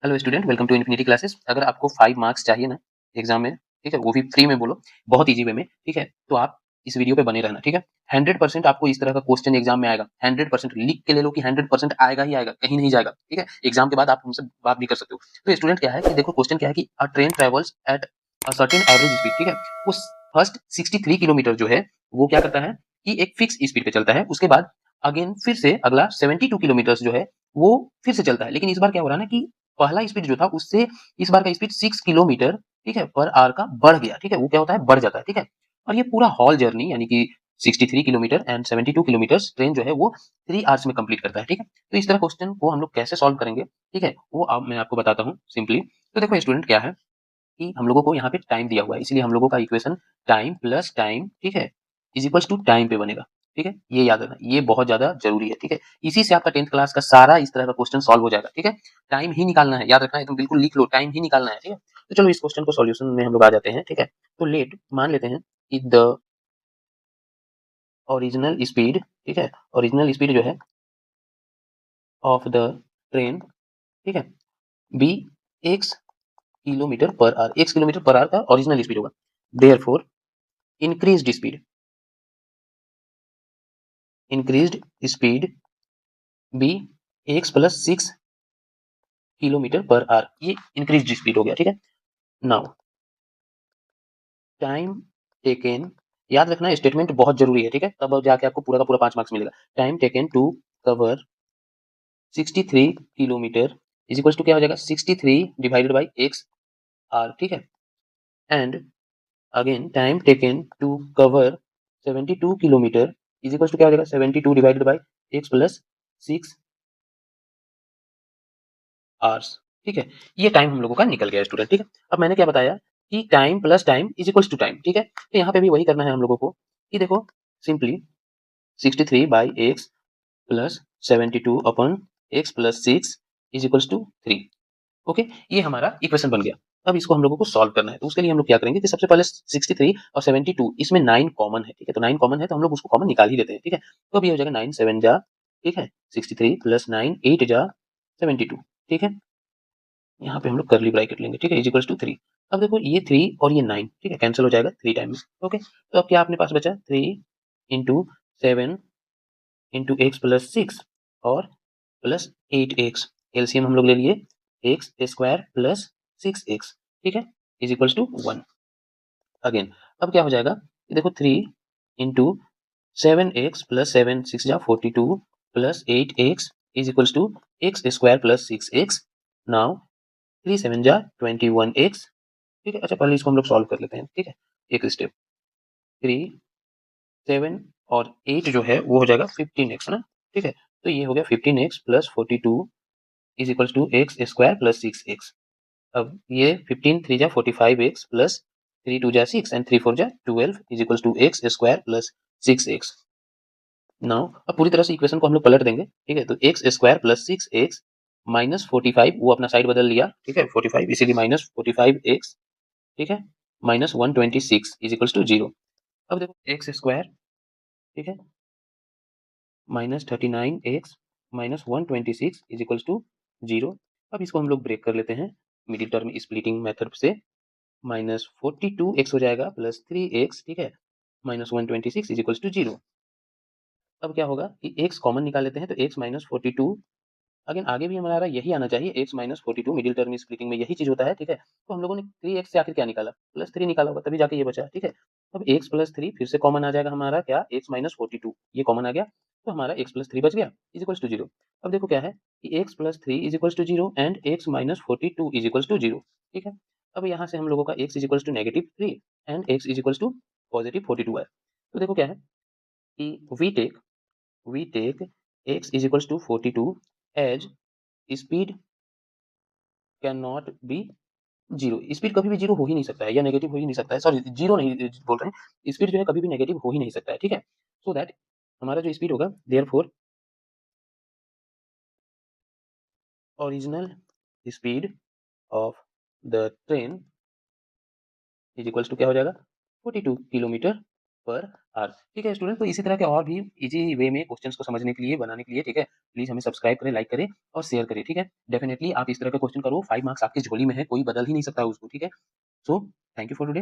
Hello student, welcome to infinity classes. अगर आपको 5 marks चाहिए ना एग्जाम में, ठीक है, वो भी फ्री में बोलो, बहुत इजी वे में, ठीक है, तो आप इस वीडियो पे बने रहना, ठीक है। 100% आपको इस तरह का क्वेश्चन एग्जाम में आएगा। 100% लिख के ले लो कि 100% आएगा ही आएगा, कहीं नहीं जाएगा, ठीक है। एग्जाम के बाद आप हमसे बात भी कर सकते हो। तो स्टूडेंट क्या है कि देखो, क्वेश्चन क्या है कि अ train travels at a certain average speed, ठीक है। उस फर्स्ट 63 किलोमीटर जो है वो क्या करता है कि एक फिक्स स्पीड पे चलता है। उसके बाद अगेन फिर से अगला 72 किलोमीटर जो है वो फिर से चलता है। लेकिन इस बार क्या हो रहा है ना कि पहला स्पीड जो था उससे इस बार का स्पीड 6 किलोमीटर, ठीक है, पर आवर का बढ़ गया, ठीक है। वो क्या होता है, बढ़ जाता है, ठीक है। और ये पूरा हॉल जर्नी यानी कि 63 किलोमीटर एंड 72 किलोमीटर ट्रेन जो है वो 3 आवर्स में कंप्लीट करता है, ठीक है। तो इस तरह क्वेश्चन को हम लोग कैसे सॉल्व करेंगे, ठीक है, वो अब मैं आपको बताता हूँ सिंपली। तो देखो स्टूडेंट क्या है कि हम लोगों को यहाँ पे टाइम दिया हुआ है, इसलिए हम लोगों का इक्वेशन टाइम प्लस टाइम, ठीक है, इज इक्वल्स टू टाइम पे बनेगा, ठीक है। ये याद रखना, ये बहुत ज्यादा जरूरी है, ठीक है। इसी से आपका 10th क्लास का सारा इस तरह का क्वेश्चन सॉल्व हो जाएगा, ठीक है। टाइम ही निकालना है, याद रखना है, तुम बिल्कुल लिख लो, टाइम ही निकालना है, ठीक है। तो चलो इस क्वेश्चन को सॉल्यूशन में हम लोग आ जाते हैं, ठीक है। तो लेट मान लेते हैं कि द ओरिजिनल स्पीड, ठीक है, ओरिजिनल स्पीड जो है ऑफ द ट्रेन, ठीक है, be x kilometre per hour, x kilometre per hour का ओरिजिनल स्पीड होगा। Therefore increased speed, increased speed be x plus 6 kilometre per hour, ये इंक्रीज्ड स्पीड हो गया, ठीक है। नाउ टाइम टेकन, याद रखना स्टेटमेंट बहुत जरूरी है, ठीक है, तब जाके आपको पूरा का पूरा 5 मार्क्स मिलेगा। Time taken to cover 63 kilometre is equal to क्या हो जाएगा, 63 डिवाइडेड बाई एक्स आर, ठीक है। And again time taken to cover 72 kilometre is equal to क्या हो जाएगा, 72 divided by x plus 6 hours, ठीक है। ये टाइम हम लोगों का निकल गया स्टूडेंट, ठीक है। अब मैंने क्या बताया कि time plus time is equals to time, ठीक है। तो यहाँ पे भी वही करना है हम लोगों को कि देखो simply 63 by x plus 72 upon x plus 6 is equals to 3, okay. ये हमारा इक्वेशन बन गया। अब इसको हम लोगों को सॉल्व करना है, तो उसके लिए हम लोग क्या करेंगे कि सबसे पहले 63 और 72 इसमें 9 कॉमन है, ठीक है। तो 9 कॉमन है तो हम लोग उसको कॉमन निकाल ही लेते हैं, ठीक है। तो अब ये हो जाएगा 9 7 जा, ठीक है, 63 प्लस 9 8 जा 72, ठीक है। यहाँ पे हम लोग करली ब्रैकेट लेंगे, ठीक है, इज इक्वल्स टू 3। अब देखो ये 3 और ये 9, ठीक है, कैंसिल हो जाएगा 3 टाइम में, ओके। तो अब क्या अपने पास बचा 3 इंटू 7 इंटू एक्स प्लस 6 और प्लस 8x, एलसीएम हम लोग ले लिए एक्स स्क्वायर प्लस 6x, ठीक है, इज इक्वल्स टू 1 अगेन। अब क्या हो जाएगा कि देखो 3 इंटू 7x प्लस 7 6 जा 42 plus 8x is equals to x square plus 6x। Now 3 7 जा 21x, ठीक है। अच्छा पहले इसको हम लोग सॉल्व कर लेते हैं, ठीक है, एक स्टेप। 3 7 और 8 जो है वो हो जाएगा 15x ना, ठीक है। तो ये हो गया 15x plus 42 is equals to x square plus 6x। अब ये 15 3 जा 45x प्लस 3 2 जा 6 एंड 3 4 जा 12 is equals to x square plus 6x। Now अब पूरी तरह से इक्वेशन को हम लोग पलट देंगे, ठीक है। तो x square plus 6x minus 45, वो अपना साइड बदल लिया, ठीक है, 45 इसीलिए माइनस 45x, ठीक है, माइनस 126 इज इक्वल्स टू 0। अब देखो एक्स स्क्वायर, ठीक है, minus 39x minus 126 is equals to 0। अब इसको हम लोग ब्रेक कर लेते हैं मिडिल टर्म स्प्लिटिंग मेथड से। माइनस 42x हो जाएगा प्लस 3x, ठीक है, माइनस 126 इज इक्वल्स टू 0। अब क्या होगा कि x कॉमन निकाल लेते हैं, तो x माइनस 42, अगेन आगे भी हमारा यही आना चाहिए, x minus 42 middle term splitting में यही चीज होता है, ठीक है। तो हम लोगों ने 3x से आखिर क्या निकाला, प्लस 3 निकाला होगा तभी जाके ये बचा, ठीक है। अब x प्लस 3 फिर से कॉमन आ जाएगा हमारा क्या, x माइनस 42, ये कॉमन आ गया, तो हमारा x प्लस 3 बच गया इज इक्वल्स टू 0। अब देखो क्या है कि x plus 3 is equals to 0 and x minus 42 is equals to 0, ठीक है। अब यहाँ से हम लोगों का x is equals to negative 3 and x is equals to positive 42 है। तो देखो क्या है कि we take x is equals to 42 as speed can not be zero, speed कभी भी जीरो हो ही नहीं सकता है या नेगेटिव हो ही नहीं सकता है, सॉरी जीरो नहीं बोल रहे हैं, स्पीड जो है कभी भी नेगेटिव हो ही नहीं सकता है, ठीक है। सो दैट हमारा जो स्पीड होगा therefore original speed of the train is equals to क्या हो जाएगा 42 किलोमीटर पर आवर। ठीक है स्टूडेंट, तो इसी तरह के और भी इजी वे में क्वेश्चंस को समझने के लिए, बनाने के लिए, ठीक है, प्लीज़ हमें सब्सक्राइब करें, लाइक करें और शेयर करें, ठीक है। डेफिनिटली आप इस तरह का क्वेश्चन करो, 5 मार्क्स आपकी झोली में है, कोई बदल ही नहीं सकता उसको, ठीक है। So thank you for today.